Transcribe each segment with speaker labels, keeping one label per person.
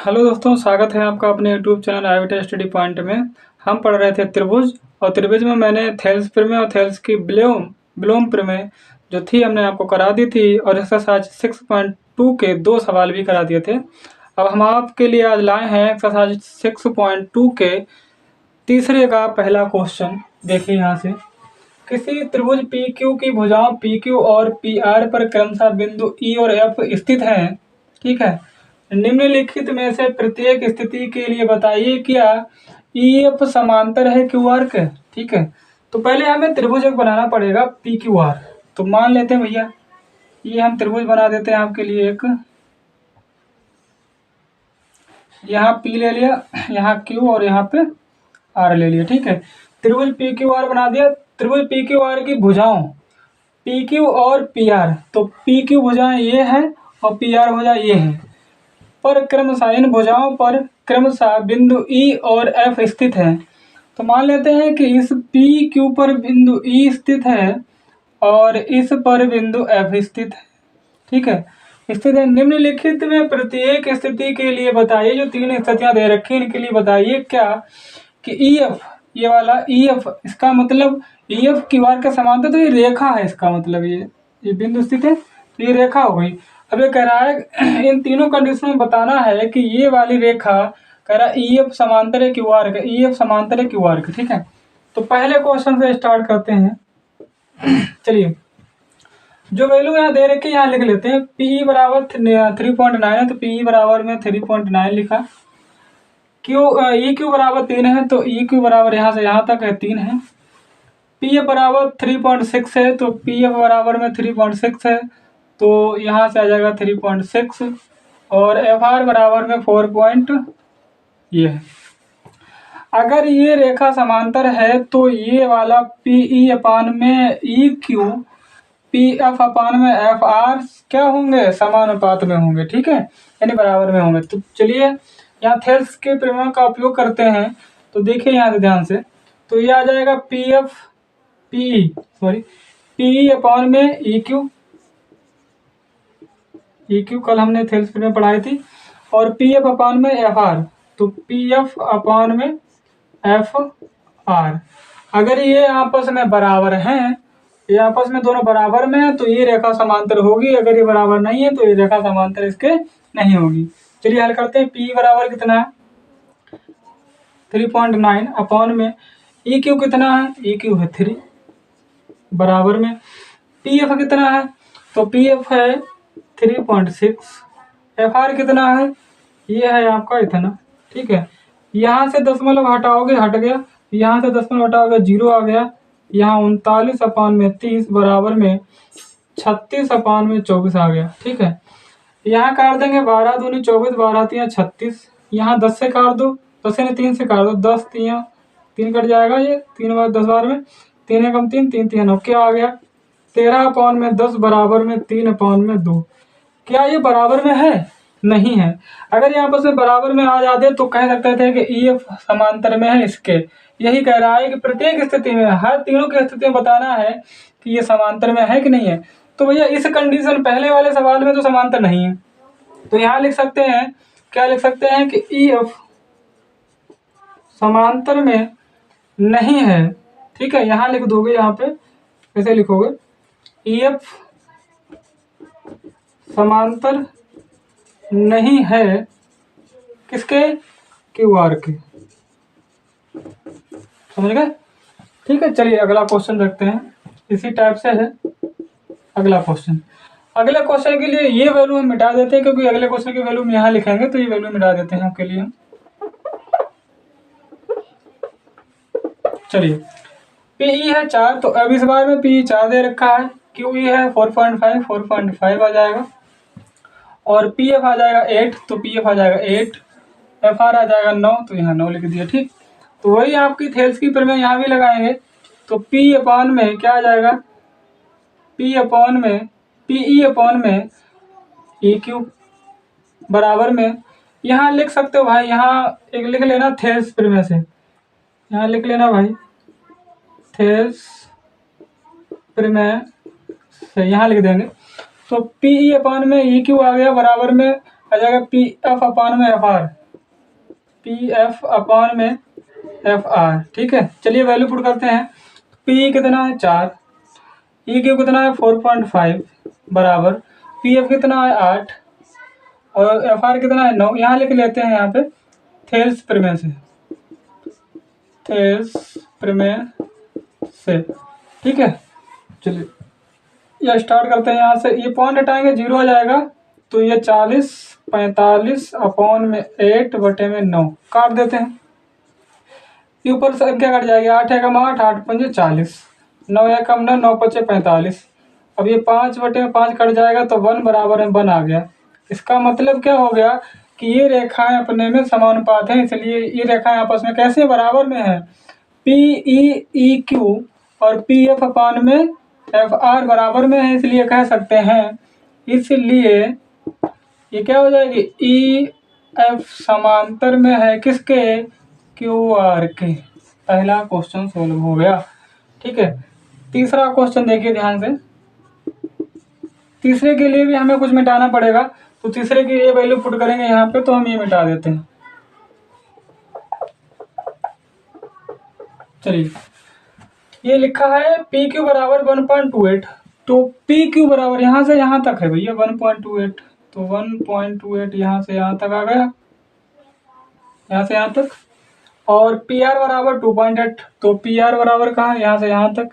Speaker 1: Hello दोस्तों, स्वागत है आपका अपने यूट्यूब चैनल आईविटा स्टडी पॉइंट में। हम पढ़ रहे थे त्रिभुज, और त्रिभुज में मैंने थेल्स प्रमेय और थेल्स की विलोम प्रमेय जो थी हमने आपको करा दी थी, और एक्सरसाइज 6.2 के 2 सवाल भी करा दिए थे। अब हम आपके लिए आज लाए हैं एक्सरसाइज 6.2 के तीसरे का पहला क्वेश्चन। देखिए यहाँ से, किसी त्रिभुज पी क्यू की भुजाओं पी क्यू और पी आर पर क्रमशः बिंदु ई और एफ स्थित हैं, ठीक है। निम्नलिखित में से प्रत्येक स्थिति के लिए बताइए क्या ई एफ समांतर है क्यू आर के, ठीक है। तो पहले हमें त्रिभुज एक बनाना पड़ेगा पी क्यू आर। तो मान लेते हैं भैया, ये हम त्रिभुज बना देते हैं आपके लिए एक। यहाँ पी ले लिया, यहाँ क्यू और यहाँ पे आर ले लिया, ठीक है। त्रिभुज पी क्यू आर बना दिया। त्रिभुज पी क्यू आर की भुजाओं पी क्यू और पी आर, तो पी क्यू भुजाएं ये है और पी आर भुजा ये है, पर क्रमशः इन भुजाओं पर क्रमशः बिंदु ई और एफ स्थित है। तो मान लेते हैं कि इस पी क्यू पर बिंदु ई स्थित है और इस पर बिंदु एफ स्थित है, ठीक है। स्थित है। निम्नलिखित में प्रत्येक स्थिति के लिए बताइए, जो तीन स्थितियां दे रखी हैं इनके लिए बताइए क्या कि ई एफ, ये वाला ई एफ, इसका मतलब ई एफ क्यू आर का समांतर, तो ये रेखा है, इसका मतलब ये बिंदु स्थित है तो ये रेखा हो गई। अब ये कह रहा है इन तीनों कंडीशन में बताना है कि ये वाली रेखा, कह रहा है ई एफ समांतर है क्यू आर का, ई एफ समांतर है क्यू आर का, ठीक है। तो पहले क्वेश्चन से स्टार्ट करते हैं। चलिए, जो वैल्यू यहाँ दे रखी है यहाँ लिख लेते हैं। पी बराबर 3.9 है, तो पी बराबर में 3.9 लिखा। क्यू ई क्यू बराबर 3 है, तो ई क्यू बराबर यहाँ से यहाँ तक है 3 है। पी एफ बराबर 3.6 है, तो पी एफ बराबर में 3.6 है, तो यहाँ से आ जाएगा 3.6। और एफ आर बराबर में 4 ये है। अगर ये रेखा समांतर है तो ये वाला पी ई अपान में ई क्यू, पी एफ अपान में एफ आर क्या होंगे, समानुपात में होंगे, ठीक है, यानी बराबर में होंगे। तो चलिए यहाँ थेल्स के प्रमेय का उपयोग करते हैं। तो देखिए यहाँ से ध्यान से, तो ये आ जाएगा पी एफ पी अपान में ई क्यू कल हमने थेल्स प्रमेय पढ़ाई थी, और पी एफ अपान में एफ आर, तो पी एफ अपान में एफ आर। अगर ये आपस में बराबर हैं, ये आपस में दोनों बराबर में है, तो ये रेखा समांतर होगी। अगर ये बराबर नहीं है तो ये रेखा समांतर इसके नहीं होगी। चलिए हल करते हैं। पी बराबर कितना है 3.9 अपॉन में ई क्यू कितना है, ई क्यू है 3 बराबर में पी एफ कितना है, तो पी एफ है 3.6। एफ आर कितना है, ये है आपका इतना, ठीक है। यहाँ से दशमलव हटाओगे हट गया, यहाँ से दशमलव हटाओगे 0 आ गया। यहाँ 39 अपान में 30 बराबर में 36 अपान में 24 आ गया, ठीक है। यहाँ काट देंगे 12 दूनी 24, 12 3 36। यहाँ 10 से काट दो, 10 ने 3 से काट दो, 10 3 कट जाएगा, ये 3 बार 10 बार में 3 एकम 3 3 3 9, क्या आ गया 13 अपान में 10 बराबर में 3 अपान में 2। क्या ये बराबर में है, नहीं है। अगर यहाँ पर से बराबर में आ जाते तो कह सकते थे कि ई एफ समांतर में है इसके। यही कह रहा है कि प्रत्येक स्थिति में, हर तीनों की स्थिति में बताना है कि ये समांतर में है कि नहीं है। तो भैया इस कंडीशन पहले वाले सवाल में तो समांतर नहीं है, तो यहाँ लिख सकते हैं, क्या लिख सकते हैं कि ई एफ समांतर में नहीं है, ठीक है। यहाँ लिख दोगे, यहाँ पे कैसे लिखोगे, ई एफ समांतर नहीं है किसके, क्यू आर के, समझ गए, ठीक है। चलिए अगला क्वेश्चन देखते हैं, इसी टाइप से है अगला क्वेश्चन। अगले क्वेश्चन के लिए ये वैल्यू हम मिटा देते हैं, क्योंकि अगले क्वेश्चन की वैल्यू हम यहाँ लिखेंगे, तो ये वैल्यू मिटा देते हैं आपके लिए। चलिए पीई है 4, तो अब इस बार में पी 4 दे रखा है, क्यू ई है 4.5 आ जाएगा, और पी एफ आ जाएगा 8, तो पी एफ आ जाएगा 8, एफ आर आ जाएगा 9, तो यहाँ 9 लिख दिया, ठीक। तो वही आपकी थेल्स की प्रमेय यहाँ भी लगाएंगे, तो पी अपान में क्या आ जाएगा, पी अपान में पी ई अपान में ई क्यू बराबर में, यहाँ लिख सकते हो भाई, यहाँ एक लिख लेना थेल्स प्रमेय से, यहाँ लिख लेना भाई थेल्स प्रमेय से, यहाँ लिख देंगे। तो पी ई अपान में ई क्यू आ गया बराबर में, आ जाएगा पी एफ अपान में एफ आर, पी एफ अपान में एफ आर। ठीक है, चलिए वैल्यू पुट करते हैं। पी कितना है 4, ई क्यू कितना है 4.5 बराबर पी एफ कितना है 8 और एफ आर कितना है 9। यहाँ लिख लेते हैं यहाँ पे थेल्स प्रमेय से, थेल्स प्रमेय से। ठीक है, चलिए ये स्टार्ट करते हैं यहाँ से। ये पॉइंट हटाएंगे 0 आ जाएगा, तो ये 40 45 अपॉन में 8 बटे में 9 काट देते हैं। ये ऊपर संख्या कट जाएगी, 8 एकम 8, 8 पंजे 40, 9 एकम 9, 9 पचे 45। अब ये 5 बटे में 5 कट जाएगा तो 1 बराबर में 1 आ गया। इसका मतलब क्या हो गया कि ये रेखाएं अपने में समानुपात हैं, इसलिए ये रेखाएं आपस में कैसे बराबर में है। पी ई क्यू और पी एफ अपान में एफ आर बराबर में है, इसलिए कह सकते हैं, इसलिए ये क्या हो जाएगी ई एफ समांतर में है किसके, क्यू आर के। पहला क्वेश्चन सोल्व हो गया। ठीक है, तीसरा क्वेश्चन देखिए ध्यान से। तीसरे के लिए भी हमें कुछ मिटाना पड़ेगा, तो तीसरे की ये वैल्यू पुट करेंगे यहाँ पे, तो हम ये मिटा देते हैं। चलिए ये लिखा है पी क्यू बराबर 1.28, तो पी क्यू बराबर यहाँ से यहाँ तक है भैया 1.28, तो 1.28 यहाँ से यहाँ तक आ गया, यहाँ से यहाँ तक। और पी आर बराबर 2.8, तो पी आर बराबर कहाँ, यहाँ से यहाँ तक,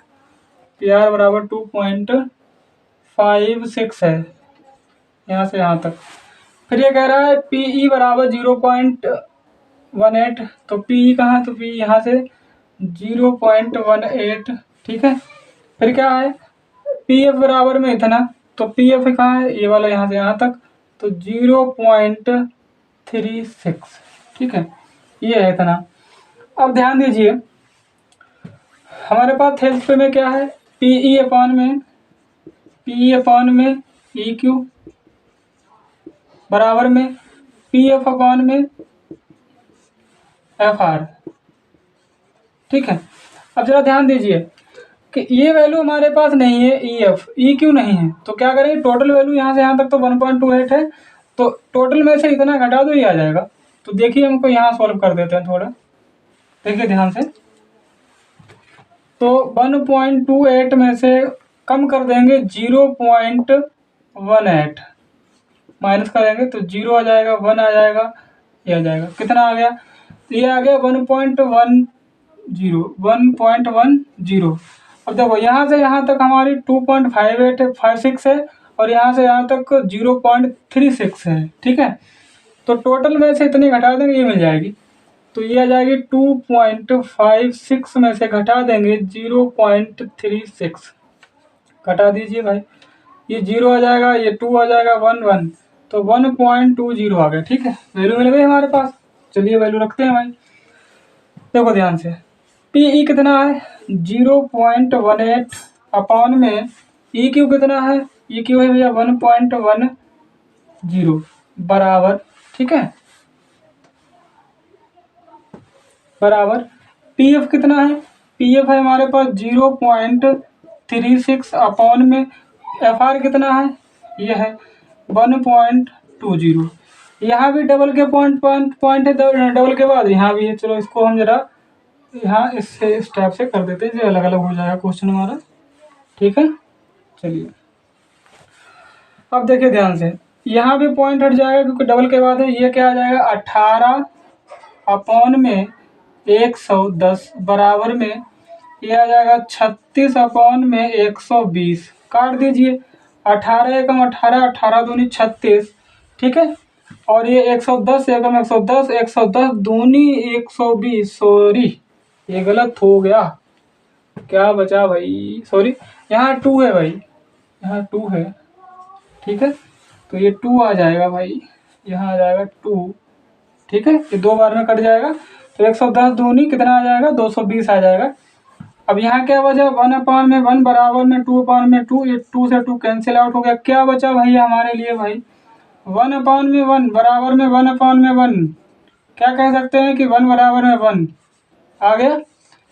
Speaker 1: पी आर बराबर 2.56 है, यहाँ से यहाँ तक। फिर ये कह रहा है पी ई बराबर 0.18, तो पी ई कहाँ, तो पी यहाँ से 0.18। ठीक है, फिर क्या है पी एफ बराबर में इतना, तो पी एफ कहाँ है, ये वाला यहाँ से यहाँ तक, तो 0.36। ठीक है, ये है इतना। अब ध्यान दीजिए हमारे पास थेल्स पे में क्या है, पी ई अपान में ई क्यू बराबर में पी एफ अपान में एफ आर। ठीक है, अब जरा ध्यान दीजिए कि ये वैल्यू हमारे पास नहीं है, ई एफ ई क्यू नहीं है, तो क्या करें, टोटल वैल्यू यहाँ से यहाँ तक तो 1.28 है, तो टोटल में से इतना घटा दो, ये आ जाएगा। तो देखिए हमको यहाँ सॉल्व कर देते हैं थोड़ा, देखिए ध्यान से। तो 1.28 में से कम कर देंगे 0.18, माइनस करेंगे तो 0 आ जाएगा, 1 आ जाएगा, ये आ जाएगा, कितना आ गया, ये आ गया 1.10। अब देखो यहाँ से यहाँ तक हमारी 2.5856 है और यहाँ से यहाँ तक 0.36 है। ठीक है, तो टोटल में से इतनी घटा देंगे, ये मिल जाएगी, तो ये आ जाएगी 2.56 में से घटा देंगे 0.36, घटा दीजिए भाई, ये 0 आ जाएगा, ये 2 आ जाएगा, 1 तो 1.20 आ गया। ठीक है, वैल्यू मिल गई हमारे पास। चलिए वैल्यू रखते हैं भाई, देखो ध्यान से। पी ई कितना है 0.18 अपान में ई क्यू कितना है, ई क्यू है भैया 1.10 बराबर, ठीक है, बराबर पी एफ कितना है, पी एफ है हमारे पास 0.36 अपॉन में एफ आर कितना है, ये है 1.20। यहाँ भी डबल के पॉइंट है, डबल के बाद यहाँ भी है। चलो इसको हम जरा यहाँ इससे इस टाइप से कर देते हैं, जो अलग अलग हो जाएगा क्वेश्चन हमारा। ठीक है, चलिए अब देखिए ध्यान से, यहाँ भी पॉइंट हट जाएगा क्योंकि डबल के बाद है। ये क्या आ जाएगा 18 अपॉन में 110 बराबर में ये आ जाएगा 36 अपॉन में 120, काट दीजिए, 18 एकम 18, 18 दूनी 36। ठीक है, और ये 110 एकम 110, 110 दूनी 120, सॉरी ये गलत हो गया, क्या बचा भाई, सॉरी यहाँ 2 है भाई, यहाँ 2 है। ठीक है, तो ये 2 आ जाएगा भाई, यहाँ आ जाएगा 2। ठीक है, ये 2 बार में कट जाएगा, तो 110 दूनी कितना आ जाएगा 220 आ जाएगा। अब यहाँ क्या बचा 1 अपान में 1 बराबर में 2 अपान में 2, ये 2 से 2 कैंसिल आउट हो गया। क्या बचा भैया हमारे लिए भाई 1 अपान में 1 बराबर में 1 अपान में 1, क्या कह सकते हैं कि 1 बराबर में 1 आ गया।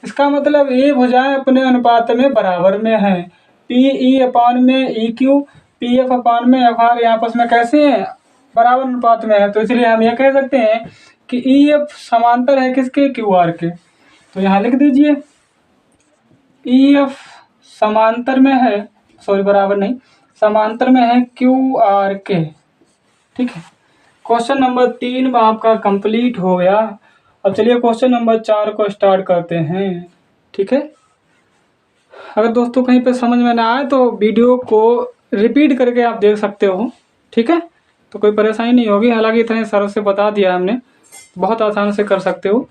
Speaker 1: इसका मतलब ये भुजाएं अपने अनुपात में बराबर में हैं। पी ई अपान में ई क्यू, पी एफ अपान में एफ आर, आपस में कैसे हैं, बराबर अनुपात में है, तो इसलिए हम ये कह सकते हैं कि ई एफ समांतर है किसके, क्यू आर के। तो यहाँ लिख दीजिए ई एफ समांतर में है, सॉरी बराबर नहीं, समांतर में है क्यू आर के। ठीक है, क्वेश्चन नंबर 3 में आपका कंप्लीट हो गया। अब चलिए क्वेश्चन नंबर 4 को स्टार्ट करते हैं। ठीक है, अगर दोस्तों कहीं पे समझ में ना आए तो वीडियो को रिपीट करके आप देख सकते हो। ठीक है, तो कोई परेशानी नहीं होगी, हालांकि इतने सरल से बता दिया हमने, बहुत आसान से कर सकते हो।